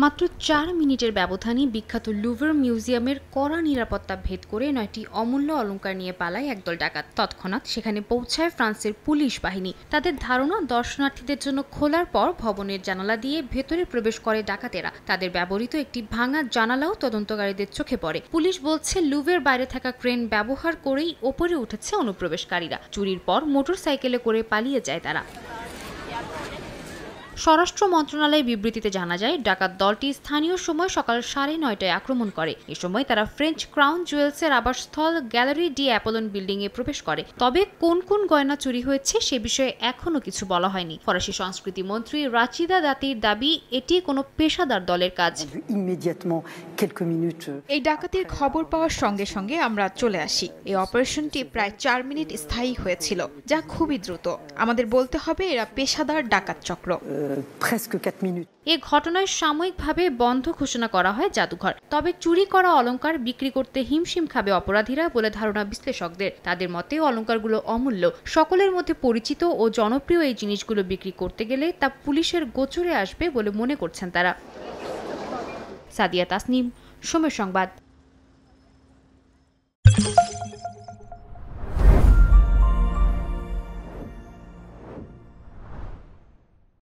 মাত্র ৪ মিনিটের ব্যবধানে বিখ্যাত লুভর মিউজিয়ামের কড়া নিরাপত্তা ভেদ করে ৯টি অমূল্য অলংকার নিয়ে পালায় একদল ডাকাত। তৎক্ষণাৎ সেখানে পৌঁছায় ফ্রান্সের পুলিশ বাহিনী। তাদের ধারণা, দর্শনার্থীদের জন্য খোলার পর ভবনের জানালা দিয়ে ভেতরে প্রবেশ করে ডাকাতেরা। তাদের ব্যবহৃত একটি ভাঙা জানালাও তদন্তকারীদের চোখে পড়ে। পুলিশ বলছে, লুভের বাইরে থাকা ক্রেন ব্যবহার করেই ওপরে উঠেছে অনুপ্রবেশকারীরা। চুরির পর মোটরসাইকেলে করে পালিয়ে যায় তারা। স্বরাষ্ট্র মন্ত্রণালয়ের বিবৃতিতে জানা যায়, ডাকাত দলটি স্থানীয় সময় সকাল 9:30টায় আক্রমণ করে। এ সময় তারা ফ্রেঞ্চ ক্রাউন জুয়েলসের আবাসস্থল গ্যালারি ডি অ্যাপোলন বিল্ডিং এ প্রবেশ করে। তবে কোন কোন গয়না চুরি হয়েছে সে বিষয়ে এখনো কিছু বলা হয়নি। ফরাসি সংস্কৃতি মন্ত্রী রাচিদা দাতির দাবি, এটি কোনো পেশাদার দলের কাজ। এই ডাকাতির খবর পাওয়ার সঙ্গে সঙ্গে আমরা চলে আসি। এই অপারেশনটি প্রায় 4 মিনিট স্থায়ী হয়েছিল, যা খুবই দ্রুত। আমাদের বলতে হবে, এরা পেশাদার ডাকাত চক্র। এ ঘটনায় সাময়িকভাবে বন্ধ ঘোষণা করা হয় জাদুঘর। তবে চুরি করা অলংকার বিক্রি করতে হিমশিম খাবে অপরাধীরা বলে ধারণা বিশ্লেষকদের। তাদের মতে, অলংকারগুলো অমূল্য। সকলের মধ্যে পরিচিত ও জনপ্রিয় এই জিনিসগুলো বিক্রি করতে গেলে তা পুলিশের গোচরে আসবে বলে মনে করছেন তারা। সাদিয়া তাসনিম, সময় সংবাদ।